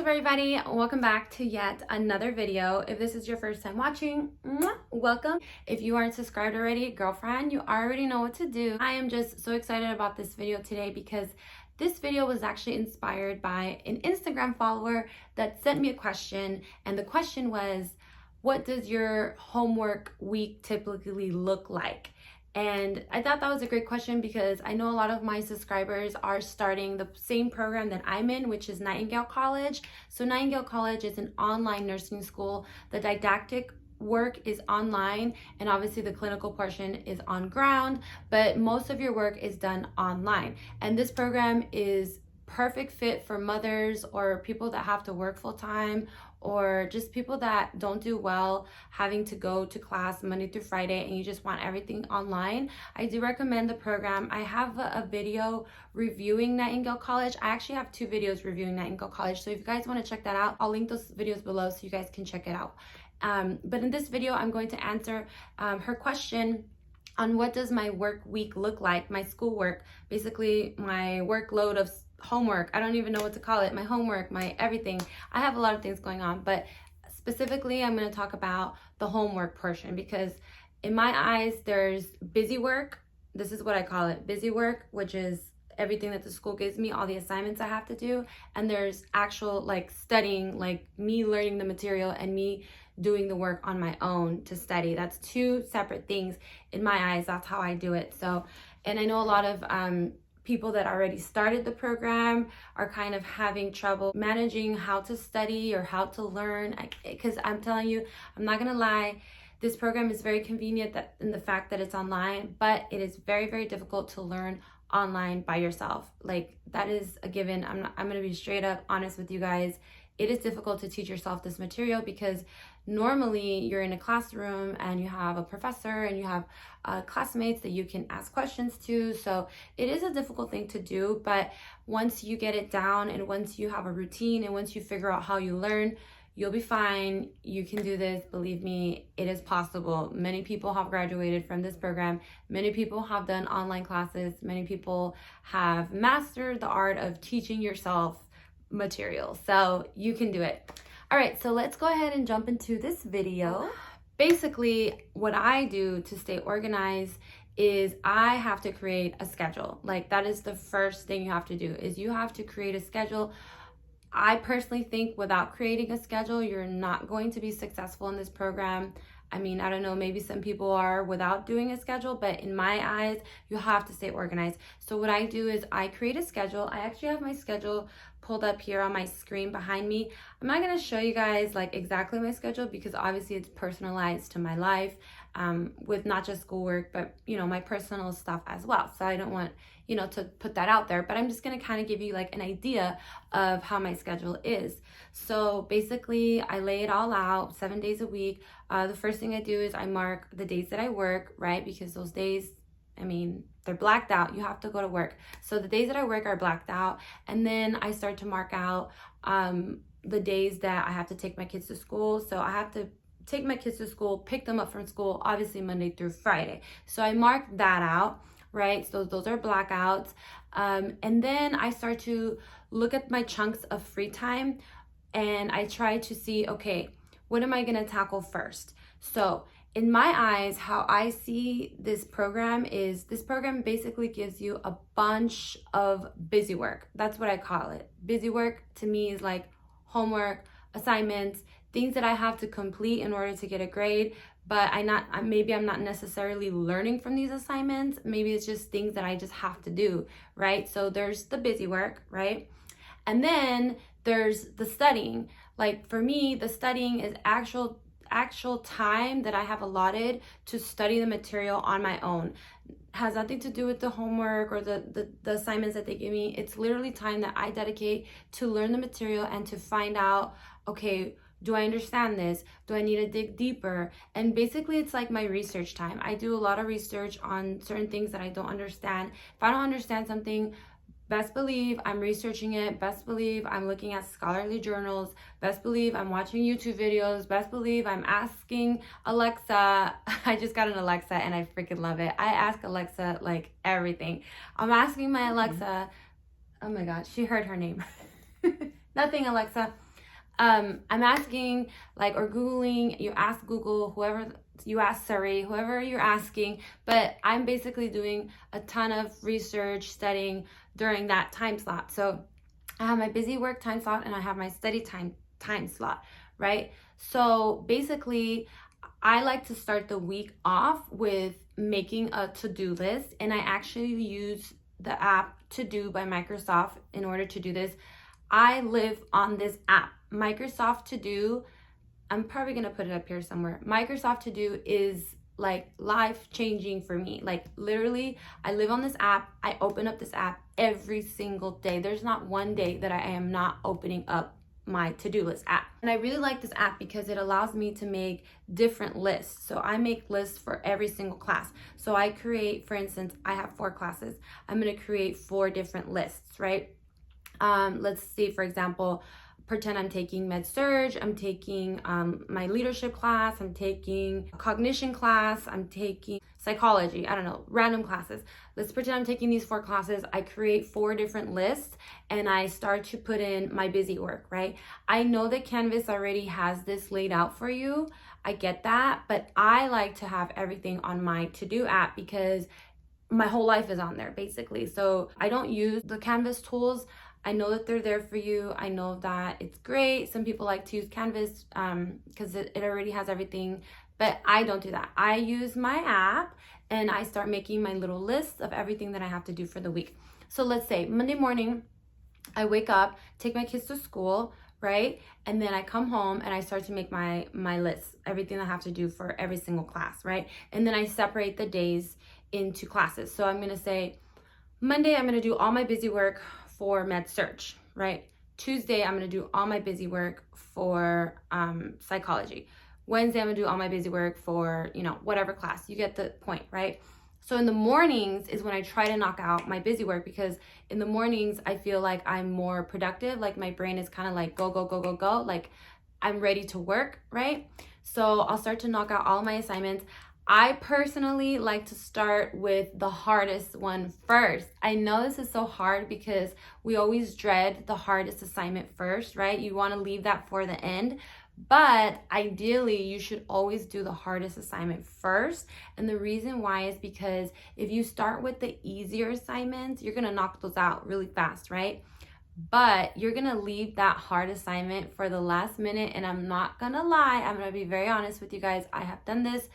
What's up, everybody? Welcome back to yet another video. If this is your first time watching, welcome. If you aren't subscribed already, girlfriend, you already know what to do. I am just so excited about this video today because this video was actually inspired by an Instagram follower that sent me a question, and the question was, what does your homework week typically look like? And I thought that was a great question because I know a lot of my subscribers are starting the same program that I'm in, which is Nightingale College. So Nightingale College is an online nursing school. The didactic work is online, and obviously the clinical portion is on ground, but most of your work is done online. And this program is perfect fit for mothers or people that have to work full time, or just people that don't do well having to go to class Monday through Friday and you just want everything online. I do recommend the program. I have a video reviewing Nightingale College. I actually have 2 videos reviewing Nightingale College, so if you guys want to check that out, I'll link those videos below so you guys can check it out. But in this video, I'm going to answer her question on what does my work week look like, my schoolwork, basically my workload of homework. I don't even know what to call it. My homework, my everything. I have a lot of things going on, but specifically I'm going to talk about the homework portion because in my eyes there's busy work. This is what I call it, busy work, which is everything that the school gives me, all the assignments I have to do, and there's actual like studying, like me learning the material and me doing the work on my own to study. That's 2 separate things in my eyes. That's how I do it. So, and I know a lot of people that already started the program are kind of having trouble managing how to study or how to learn, because I'm telling you, I'm not gonna lie, this program is very convenient in the fact that it's online, but it is very, very difficult to learn online by yourself. Like, that is a given. I'm gonna be straight up honest with you guys. It is difficult to teach yourself this material because normally you're in a classroom and you have a professor and you have classmates that you can ask questions to. So it is a difficult thing to do, but once you get it down and once you have a routine and once you figure out how you learn, you'll be fine. You can do this. Believe me, it is possible. Many people have graduated from this program. Many people have done online classes. Many people have mastered the art of teaching yourself material. So you can do it. All right, so let's go ahead and jump into this video. Basically, what I do to stay organized is I have to create a schedule. Like, that is the first thing you have to do, is you have to create a schedule. I personally think without creating a schedule, you're not going to be successful in this program. I mean, I don't know, maybe some people are without doing a schedule, but in my eyes, you have to stay organized. So what I do is I create a schedule. I actually have my schedule pulled up here on my screen behind me. I'm not gonna show you guys like exactly my schedule because obviously it's personalized to my life, with not just schoolwork, but my personal stuff as well. So I don't want, to put that out there, but I'm just gonna kind of give you like an idea of how my schedule is. So basically I lay it all out 7 days a week. The first thing I do is I mark the days that I work, right? Because those days, I mean, they're blacked out. You have to go to work. So the days that I work are blacked out. And then I start to mark out the days that I have to take my kids to school. So I have to take my kids to school, pick them up from school, obviously Monday through Friday. So I mark that out, right? So those are blackouts. And then I start to look at my chunks of free time and I try to see, okay, what am I gonna tackle first? So in my eyes, how I see this program is this program basically gives you a bunch of busy work. That's what I call it. Busy work to me is like homework, assignments, things that I have to complete in order to get a grade, but maybe I'm not necessarily learning from these assignments. Maybe it's just things that I just have to do, right? So there's the busy work, right? And then there's the studying. Like for me, the studying is actual time that I have allotted to study the material on my own. Has nothing to do with the homework or the assignments that they give me. It's literally time that I dedicate to learn the material and to find out, okay, do I understand this? Do I need to dig deeper? And basically it's like my research time. I do a lot of research on certain things that I don't understand. If I don't understand something, best believe I'm researching it. Best believe I'm looking at scholarly journals. Best believe I'm watching YouTube videos. Best believe I'm asking Alexa. I just got an Alexa and I freaking love it. I ask Alexa like everything. I'm asking my Alexa, oh my God, she heard her name. Nothing, Alexa. I'm asking like, or Googling, you ask Google, whoever, you ask Siri, whoever you're asking, but I'm basically doing a ton of research, studying during that time slot. So I have my busy work time slot and I have my study time slot, right? So basically, I like to start the week off with making a to-do list, and I actually use the app To-Do by Microsoft in order to do this. I live on this app. Microsoft To Do, I'm probably gonna put it up here somewhere. Microsoft To Do is like life changing for me. Like literally, I live on this app. I open up this app every single day. There's not one day that I am not opening up my to-do list app. And I really like this app because it allows me to make different lists. So I make lists for every single class. So I create, for instance, I have 4 classes. I'm gonna create 4 different lists, right? Let's see, for example, pretend I'm taking med surg, I'm taking my leadership class, I'm taking a cognition class, I'm taking psychology, I don't know, random classes. Let's pretend I'm taking these 4 classes. I create 4 different lists and I start to put in my busy work, right? I know that Canvas already has this laid out for you. I get that, but I like to have everything on my to-do app because my whole life is on there basically. So I don't use the Canvas tools. I know that they're there for you. I know that it's great. Some people like to use Canvas because it already has everything, but I don't do that. I use my app and I start making my little list of everything that I have to do for the week. So let's say Monday morning, I wake up, take my kids to school, right? And then I come home and I start to make my list, everything I have to do for every single class, right? And then I separate the days into classes. So I'm gonna say, Monday, I'm gonna do all my busy work for med surg, right? Tuesday, I'm gonna do all my busy work for psychology. Wednesday, I'm gonna do all my busy work for, whatever class. You get the point, right? So in the mornings is when I try to knock out my busy work, because in the mornings, I feel like I'm more productive. Like my brain is kind of like go, go, go, go, go. Like I'm ready to work, right? So I'll start to knock out all my assignments. I personally like to start with the hardest one first. I know this is so hard because we always dread the hardest assignment first, right? You want to leave that for the end, but ideally you should always do the hardest assignment first. And the reason why is because if you start with the easier assignments, you're going to knock those out really fast, right? But you're going to leave that hard assignment for the last minute. And I'm not going to lie, I'm going to be very honest with you guys. I have done this.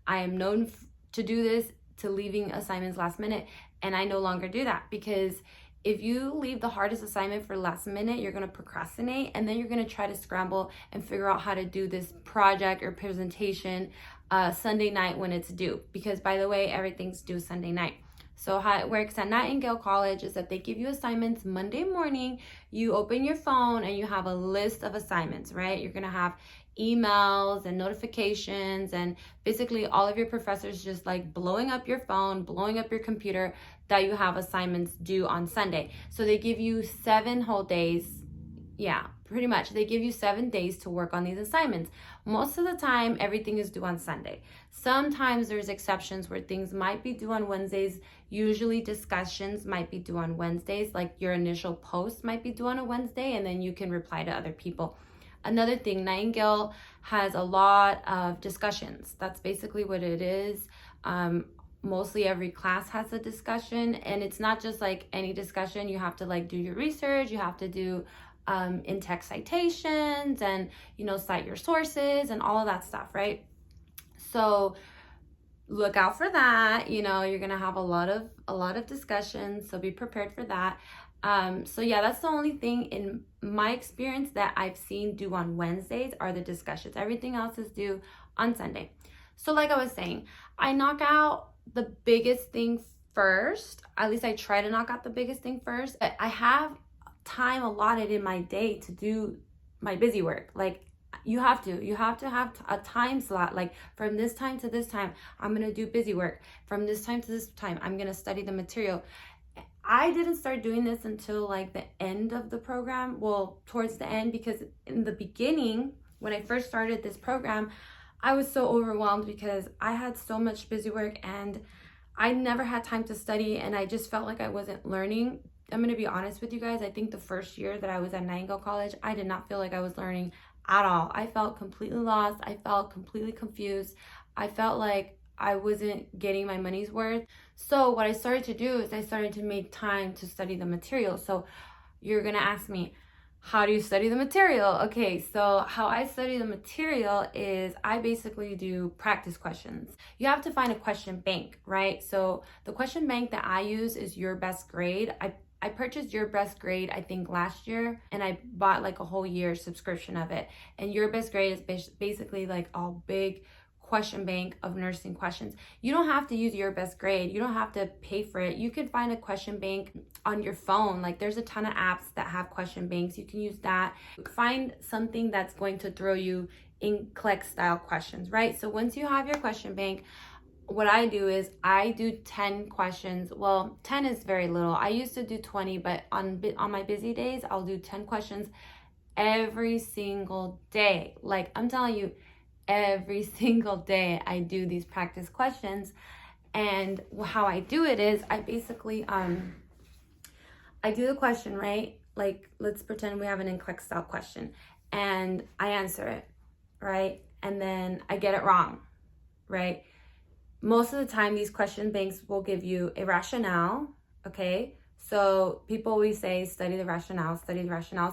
I am known to do this, to leaving assignments last minute, and I no longer do that, because if you leave the hardest assignment for last minute, you're going to procrastinate, and then you're going to try to scramble and figure out how to do this project or presentation Sunday night when it's due, because by the way, everything's due Sunday night. So how it works at Nightingale College is that they give you assignments Monday morning. You open your phone and you have a list of assignments, right? You're going to have emails and notifications, and basically all of your professors just like blowing up your phone, blowing up your computer, that you have assignments due on Sunday. So they give you 7 whole days. Yeah, pretty much. They give you 7 days to work on these assignments. Most of the time, everything is due on Sunday. Sometimes there's exceptions where things might be due on Wednesdays. Usually discussions might be due on Wednesdays, like your initial post might be due on a Wednesday, and then you can reply to other people. Another thing, Nightingale has a lot of discussions. That's basically what it is. Mostly every class has a discussion, and it's not just like any discussion. You have to like do your research. You have to do in-text citations and, cite your sources and all of that stuff, right? So look out for that. You're going to have a lot of discussions, so be prepared for that. So yeah, that's the only thing in my experience that I've seen due on Wednesdays are the discussions. Everything else is due on Sunday. So like I was saying, I knock out the biggest thing first. At least I try to knock out the biggest thing first. I have time allotted in my day to do my busy work. Like you have to have a time slot. Like from this time to this time, I'm going to do busy work. From this time to this time, I'm going to study the material. I didn't start doing this until like the end of the program. Well, towards the end, because in the beginning, when I first started this program, I was so overwhelmed because I had so much busy work and I never had time to study, and I just felt like I wasn't learning I'm going to be honest with you guys. I think the first year that I was at Nightingale College, I did not feel like I was learning at all. I felt completely lost. I felt completely confused. I felt like I wasn't getting my money's worth. So what I started to do is I started to make time to study the material. So you're going to ask me, how do you study the material? Okay, so how I study the material is I basically do practice questions. You have to find a question bank, right? So the question bank that I use is Your Best Grade. I purchased Your Best Grade, I think last year, and I bought like a whole year subscription of it. And Your Best Grade is basically like a big question bank of nursing questions. You don't have to use Your Best Grade. You don't have to pay for it. You could find a question bank on your phone. Like there's a ton of apps that have question banks. You can use that. Find something that's going to throw you NCLEX style questions, right? So once you have your question bank, what I do is I do 10 questions. Well, 10 is very little. I used to do 20, but on my busy days, I'll do 10 questions every single day. Like I'm telling you, every single day I do these practice questions. And how I do it is I basically I do the question, right? Like let's pretend we have an NCLEX style question and I answer it, right? And then I get it wrong, right? Most of the time these question banks will give you a rationale, okay? So people always say, study the rationales,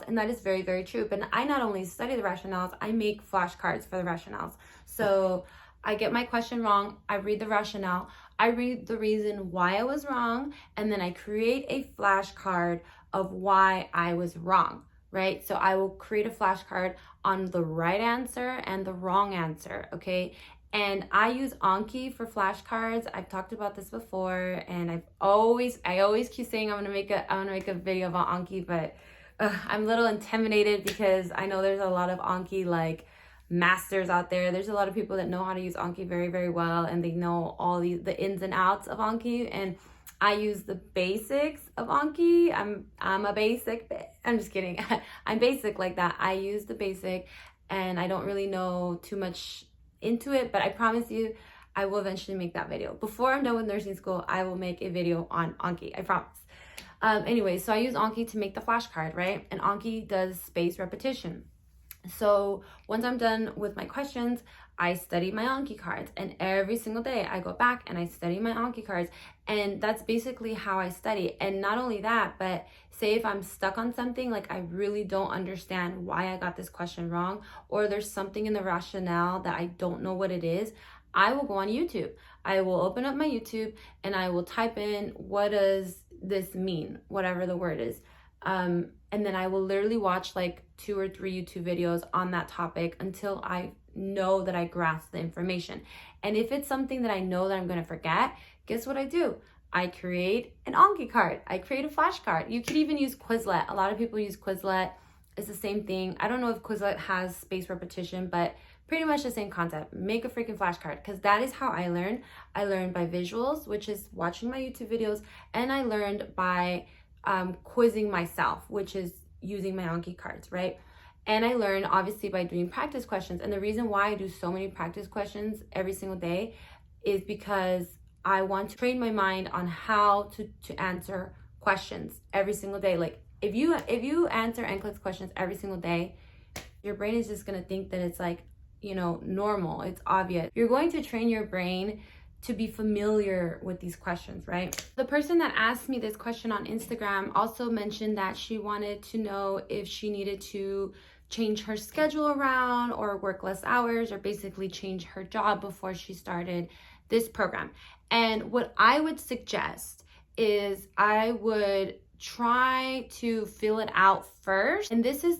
and that is very, very true. But I not only study the rationales, I make flashcards for the rationales. So I get my question wrong, I read the rationale, I read the reason why I was wrong, and then I create a flashcard of why I was wrong, right? So I will create a flashcard on the right answer and the wrong answer, okay? And I use Anki for flashcards. I've talked about this before, and I always keep saying I'm gonna make a video about Anki, but I'm a little intimidated because I know there's a lot of Anki like masters out there. There's a lot of people that know how to use Anki very, very well, and they know all the ins and outs of Anki. And I use the basics of Anki. I'm a basic. I'm just kidding. I'm basic like that. I use the basic, and I don't really know too much into it, but I promise you I will eventually make that video. Before I'm done with nursing school, I will make a video on Anki, I promise. Anyway, so I use Anki to make the flashcard, right? And Anki does spaced repetition. So once I'm done with my questions, I study my Anki cards, and every single day I go back and I study my Anki cards, and that's basically how I study. And not only that, but say if I'm stuck on something, like I really don't understand why I got this question wrong, or there's something in the rationale that I don't know what it is, I will go on YouTube. I will open up my YouTube and I will type in, what does this mean? Whatever the word is. And then I will literally watch like 2 or 3 YouTube videos on that topic until I know that I grasp the information. And if it's something that I know that I'm going to forget, guess what I do? I create an Anki card. I create a flashcard. You could even use Quizlet. A lot of people use Quizlet. It's the same thing. I don't know if Quizlet has spaced repetition, but pretty much the same concept. Make a freaking flashcard, because that is how I learned. I learned by visuals, which is watching my YouTube videos, and I learned by quizzing myself, which is using my Anki cards, right? And I learned obviously by doing practice questions. And the reason why I do so many practice questions every single day is because I want to train my mind on how to answer questions every single day. Like if you answer NCLEX questions every single day, your brain is just gonna think that it's like, you know, normal, it's obvious. You're going to train your brain to be familiar with these questions, right? The person that asked me this question on Instagram also mentioned that she wanted to know if she needed to change her schedule around or work less hours, or basically change her job before she started this program. And what I would suggest is I would try to fill it out first. And this is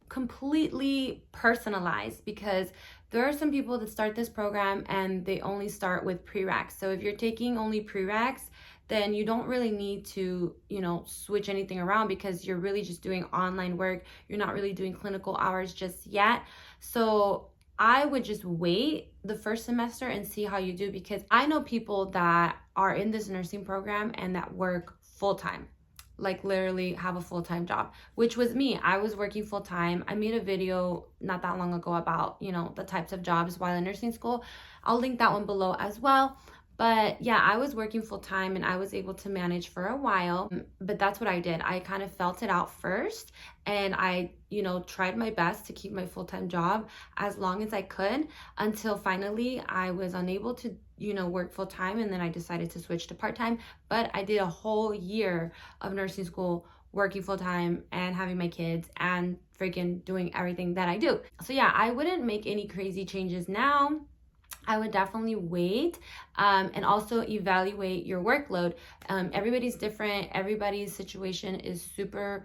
completely personalized, because there are some people that start this program and they only start with prereqs. So if you're taking only prereqs, then you don't really need to, you know, switch anything around, because you're really just doing online work. You're not really doing clinical hours just yet. So I would just wait the first semester and see how you do, because I know people that are in this nursing program and that work full-time, like literally have a full-time job, which was me. I was working full-time. I made a video not that long ago about, you know, the types of jobs while in nursing school. I'll link that one below as well. But yeah, I was working full time and I was able to manage for a while. But that's what I did. I kind of felt it out first, and I, tried my best to keep my full-time job as long as I could, until finally I was unable to, work full time, and then I decided to switch to part-time. But I did a whole year of nursing school, working full time and having my kids and freaking doing everything that I do. So yeah, I wouldn't make any crazy changes now. I would definitely wait, and also evaluate your workload. Everybody's different. Everybody's situation is super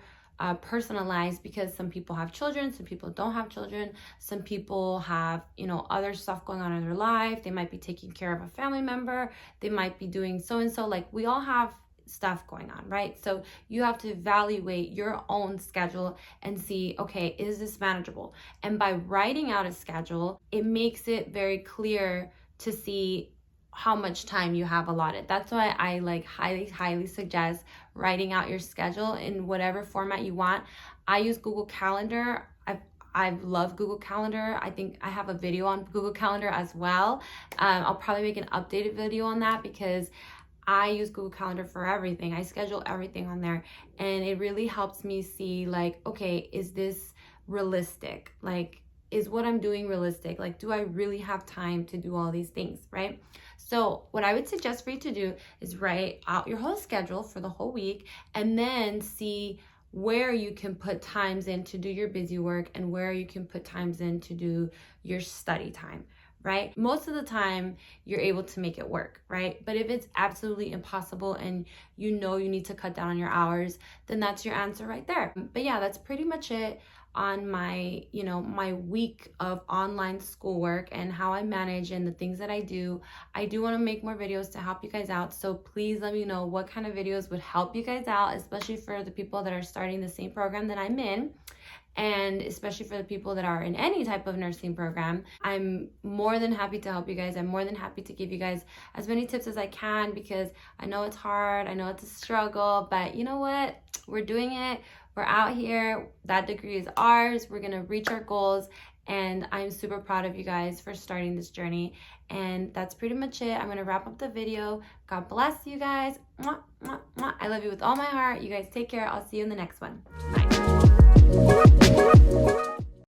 personalized, because some people have children, some people don't have children, some people have, other stuff going on in their life. They might be taking care of a family member. They might be doing so and so. Like, we all have stuff going on, right? So you have to evaluate your own schedule and see, okay, is this manageable? And by writing out a schedule, it makes it very clear to see how much time you have allotted. That's why I highly suggest writing out your schedule in whatever format you want. I use Google Calendar. I love Google Calendar. I think I have a video on Google Calendar as well. I'll probably make an updated video on that, because I use Google Calendar for everything. I schedule everything on there, and it really helps me see, like, okay, is this realistic? Like, is what I'm doing realistic? Like, do I really have time to do all these things, right? So what I would suggest for you to do is write out your whole schedule for the whole week, and then see where you can put times in to do your busy work and where you can put times in to do your study time, right? Most of the time you're able to make it work, right? But if it's absolutely impossible and you need to cut down on your hours, then that's your answer right there. But yeah, that's pretty much it on my, my week of online schoolwork and how I manage and the things that I do. I do want to make more videos to help you guys out. So please let me know what kind of videos would help you guys out, especially for the people that are starting the same program that I'm in. And especially for the people that are in any type of nursing program. I'm more than happy to help you guys. I'm more than happy to give you guys as many tips as I can, because I know it's hard. I know it's a struggle, but you know what? We're doing it. We're out here. That degree is ours. We're going to reach our goals. And I'm super proud of you guys for starting this journey. And that's pretty much it. I'm going to wrap up the video. God bless you guys. Mwah, mwah, mwah. I love you with all my heart. You guys take care. I'll see you in the next one. Bye.